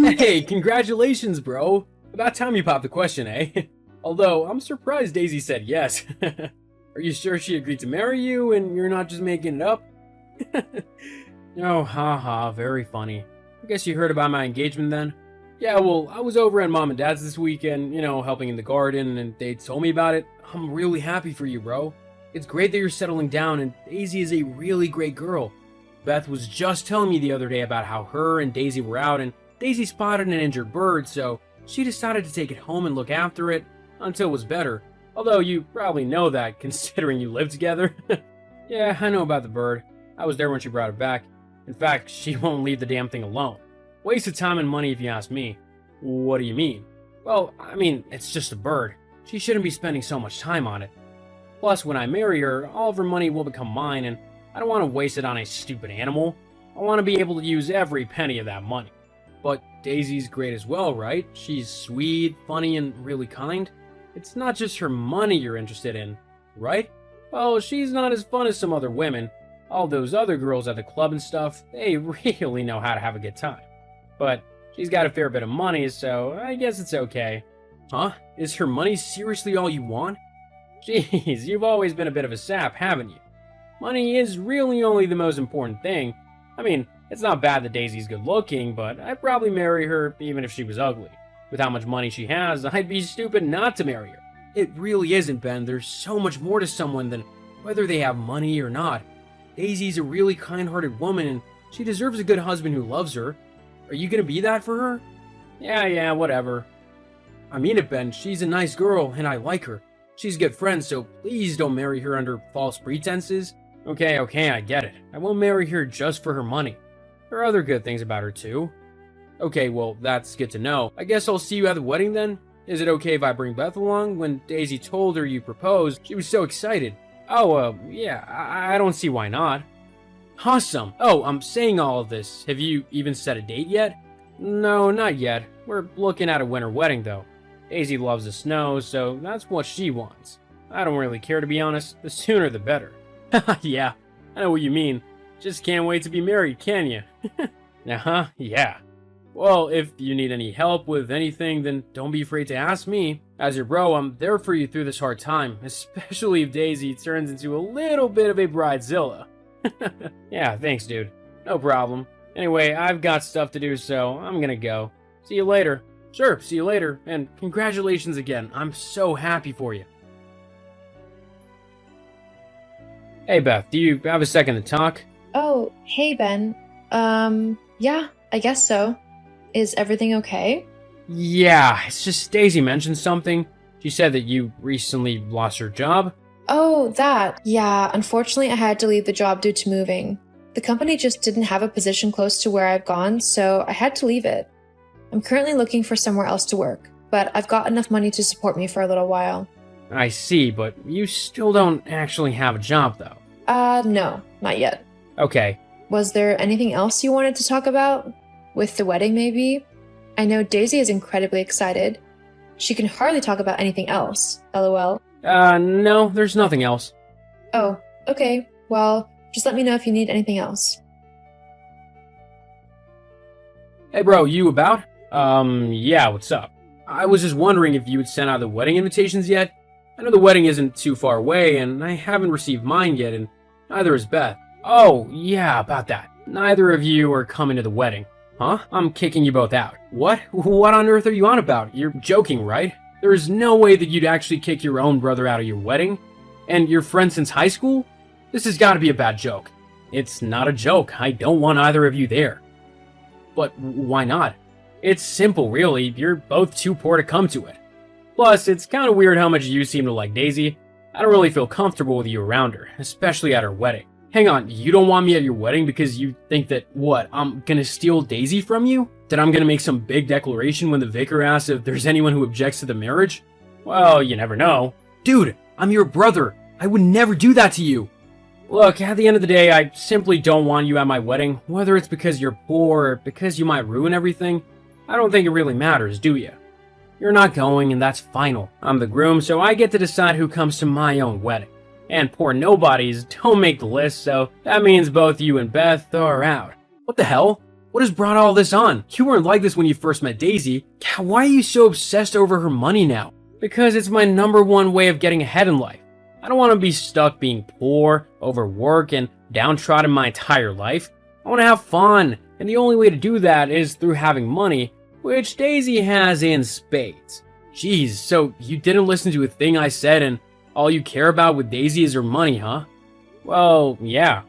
Hey, congratulations, bro. About time you popped the question, eh? Although, I'm surprised Daisy said yes. Are you sure she agreed to marry you and you're not just making it up? Oh, haha, very funny. I guess you heard about my engagement then? Yeah, well, I was over at Mom and Dad's this weekend, helping in the garden, and they told me about it. I'm really happy for you, bro. It's great that you're settling down, and Daisy is a really great girl. Beth was just telling me the other day about how her and Daisy were out, and Daisy spotted an injured bird, so she decided to take it home and look after it until it was better. Although you probably know that, considering you live together. Yeah, I know about the bird. I was there when she brought it back. In fact, she won't leave the damn thing alone. Waste of time and money if you ask me. What do you mean? Well, I mean, it's just a bird. She shouldn't be spending so much time on it. Plus, when I marry her, all of her money will become mine, and I don't want to waste it on a stupid animal. I want to be able to use every penny of that money. But Daisy's great as well, right? She's sweet, funny, and really kind. It's not just her money you're interested in, right? Well, she's not as fun as some other women. All those other girls at the club and stuff, they really know how to have a good time. But she's got a fair bit of money, so I guess it's okay. Huh? Is her money seriously all you want? Jeez, you've always been a bit of a sap, haven't you? Money is really only the most important thing. I mean, it's not bad that Daisy's good looking, but I'd probably marry her even if she was ugly. With how much money she has, I'd be stupid not to marry her. It really isn't, Ben. There's so much more to someone than whether they have money or not. Daisy's a really kind-hearted woman, and she deserves a good husband who loves her. Are you gonna be that for her? Yeah, whatever. I mean it, Ben. She's a nice girl, and I like her. She's a good friend, so please don't marry her under false pretenses. Okay, I get it. I won't marry her just for her money. There are other good things about her, too. Okay, well, that's good to know. I guess I'll see you at the wedding then? Is it okay if I bring Beth along? When Daisy told her you proposed, she was so excited. Oh, yeah, I don't see why not. Awesome. Oh, I'm saying all of this. Have you even set a date yet? No, not yet. We're looking at a winter wedding, though. Daisy loves the snow, so that's what she wants. I don't really care, to be honest. The sooner the better. Yeah, I know what you mean. Just can't wait to be married, can you? Uh-huh, yeah. Well, if you need any help with anything, then don't be afraid to ask me. As your bro, I'm there for you through this hard time, especially if Daisy turns into a little bit of a bridezilla. Yeah, thanks, dude. No problem. Anyway, I've got stuff to do, so I'm gonna go. See you later. Sure, see you later, and congratulations again. I'm so happy for you. Hey, Beth, do you have a second to talk? Oh, hey, Ben. Yeah, I guess so. Is everything okay? Yeah, it's just Daisy mentioned something. She said that you recently lost your job. Oh, that. Yeah, unfortunately I had to leave the job due to moving. The company just didn't have a position close to where I've gone, so I had to leave it. I'm currently looking for somewhere else to work, but I've got enough money to support me for a little while. I see, but you still don't actually have a job, though. No, not yet. Okay. Was there anything else you wanted to talk about? With the wedding, maybe? I know Daisy is incredibly excited. She can hardly talk about anything else, lol. No, there's nothing else. Oh, okay. Well, just let me know if you need anything else. Hey bro, you about? Yeah, what's up? I was just wondering if you had sent out the wedding invitations yet? I know the wedding isn't too far away, and I haven't received mine yet, and neither has Beth. Oh, yeah, about that. Neither of you are coming to the wedding. Huh? I'm kicking you both out. What? What on earth are you on about? You're joking, right? There is no way that you'd actually kick your own brother out of your wedding? And your friend since high school? This has got to be a bad joke. It's not a joke. I don't want either of you there. But why not? It's simple, really. You're both too poor to come to it. Plus, it's kind of weird how much you seem to like Daisy. I don't really feel comfortable with you around her, especially at her wedding. Hang on, you don't want me at your wedding because you think that, what, I'm gonna steal Daisy from you? That I'm gonna make some big declaration when the vicar asks if there's anyone who objects to the marriage? Well, you never know. Dude, I'm your brother. I would never do that to you. Look, at the end of the day, I simply don't want you at my wedding, whether it's because you're poor or because you might ruin everything. I don't think it really matters, do you? You're not going, and that's final. I'm the groom, so I get to decide who comes to my own wedding. And poor nobodies don't make the list, so that means both you and Beth are out. What the hell? What has brought all this on? You weren't like this when you first met Daisy. Why are you so obsessed over her money now? Because it's my #1 way of getting ahead in life. I don't want to be stuck being poor, overworked, and downtrodden my entire life. I want to have fun, and the only way to do that is through having money, which Daisy has in spades. Jeez, so you didn't listen to a thing I said and all you care about with Daisy is her money, huh? Well, yeah.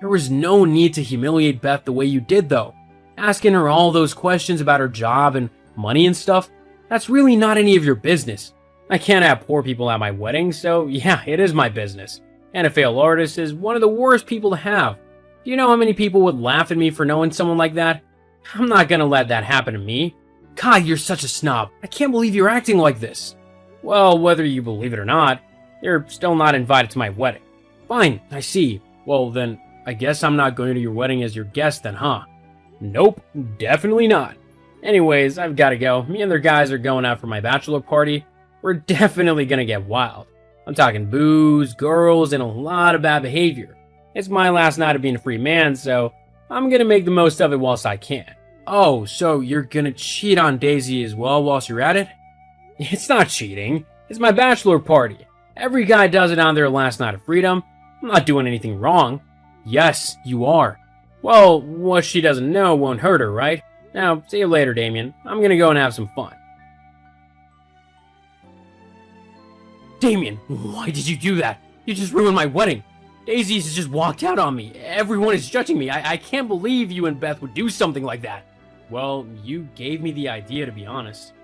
There was no need to humiliate Beth the way you did, though. Asking her all those questions about her job and money and stuff, that's really not any of your business. I can't have poor people at my wedding, so yeah, it is my business. And a failed artist is one of the worst people to have. Do you know how many people would laugh at me for knowing someone like that? I'm not gonna let that happen to me. God, you're such a snob. I can't believe you're acting like this. Well, whether you believe it or not, you're still not invited to my wedding. Fine, I see. Well then, I guess I'm not going to your wedding as your guest then, huh? Nope, definitely not. Anyways, I've gotta go. Me and their guys are going out for my bachelor party. We're definitely gonna get wild. I'm talking booze, girls, and a lot of bad behavior. It's my last night of being a free man, so I'm gonna make the most of it whilst I can. Oh, so you're gonna cheat on Daisy as well whilst you're at it? It's not cheating. It's my bachelor party. Every guy does it on their last night of freedom. I'm not doing anything wrong. Yes, you are. Well, what she doesn't know won't hurt her, right? Now, see you later, Damien. I'm gonna go and have some fun. Damien, why did you do that? You just ruined my wedding. Daisy's just walked out on me. Everyone is judging me. I can't believe you and Beth would do something like that. Well, you gave me the idea, to be honest.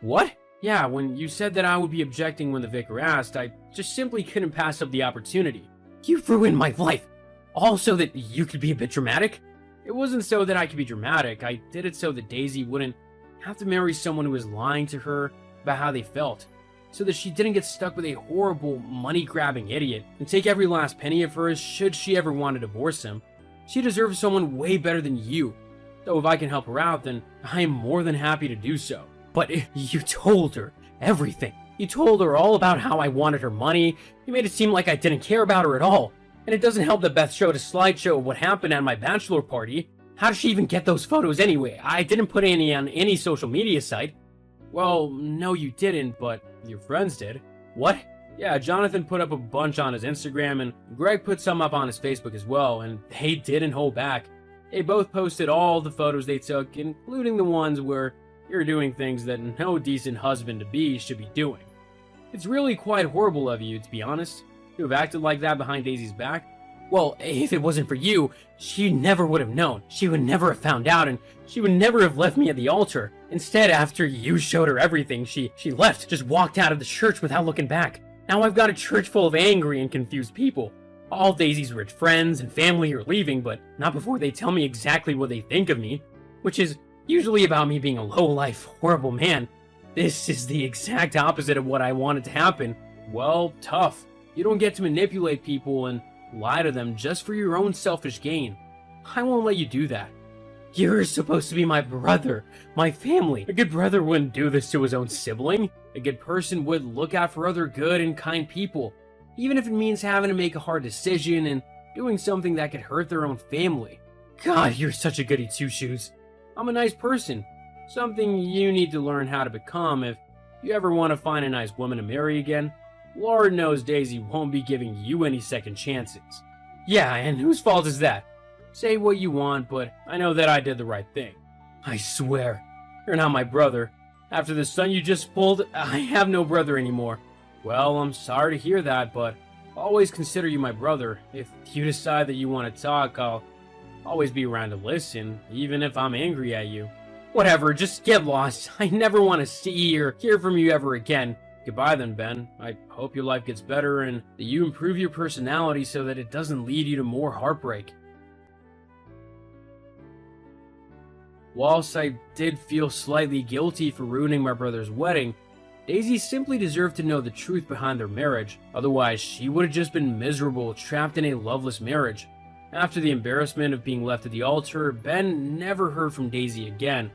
What? Yeah, when you said that I would be objecting when the vicar asked, I just simply couldn't pass up the opportunity. You ruined my life. All so that you could be a bit dramatic? It wasn't so that I could be dramatic. I did it so that Daisy wouldn't have to marry someone who was lying to her about how they felt. So that she didn't get stuck with a horrible, money-grabbing idiot and take every last penny of hers should she ever want to divorce him. She deserves someone way better than you. So if I can help her out, then I am more than happy to do so. But you told her everything. You told her all about how I wanted her money. You made it seem like I didn't care about her at all. And it doesn't help that Beth showed a slideshow of what happened at my bachelor party. How did she even get those photos anyway? I didn't put any on any social media site. Well, no you didn't, but your friends did. What? Yeah, Jonathan put up a bunch on his Instagram, and Greg put some up on his Facebook as well, and they didn't hold back. They both posted all the photos they took, including the ones where you're doing things that no decent husband-to-be should be doing. It's really quite horrible of you, to be honest, to have acted like that behind Daisy's back. Well, if it wasn't for you, she never would have known. She would never have found out, and she would never have left me at the altar. Instead, after you showed her everything, she left, just walked out of the church without looking back. Now I've got a church full of angry and confused people. All Daisy's rich friends and family are leaving, but not before they tell me exactly what they think of me, which is usually about me being a low-life, horrible man. This is the exact opposite of what I wanted to happen. Well, tough. You don't get to manipulate people and lie to them just for your own selfish gain. I won't let you do that. You're supposed to be my brother, my family. A good brother wouldn't do this to his own sibling. A good person would look out for other good and kind people, even if it means having to make a hard decision and doing something that could hurt their own family. God, you're such a goody two-shoes. I'm a nice person. Something you need to learn how to become if you ever want to find a nice woman to marry again. Lord knows Daisy won't be giving you any second chances. Yeah, and whose fault is that? Say what you want, but I know that I did the right thing. I swear, you're not my brother. After the stunt you just pulled, I have no brother anymore. Well, I'm sorry to hear that, but I'll always consider you my brother. If you decide that you want to talk, I'll always be around to listen, even if I'm angry at you. Whatever, just get lost. I never want to see or hear from you ever again. Goodbye then, Ben. I hope your life gets better and that you improve your personality so that it doesn't lead you to more heartbreak. Whilst I did feel slightly guilty for ruining my brother's wedding, Daisy simply deserved to know the truth behind their marriage. Otherwise, she would have just been miserable, trapped in a loveless marriage. After the embarrassment of being left at the altar, Ben never heard from Daisy again.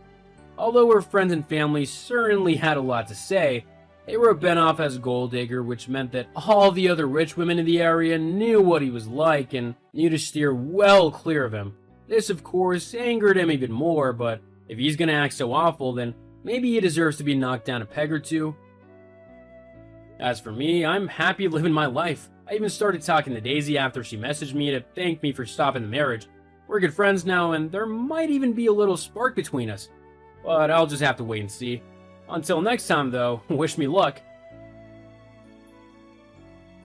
Although her friends and family certainly had a lot to say, they wrote Ben off as a gold digger, which meant that all the other rich women in the area knew what he was like and knew to steer well clear of him. This, of course, angered him even more, but if he's gonna act so awful, then maybe he deserves to be knocked down a peg or two. As for me, I'm happy living my life. I even started talking to Daisy after she messaged me to thank me for stopping the marriage. We're good friends now, and there might even be a little spark between us. But I'll just have to wait and see. Until next time, though, wish me luck.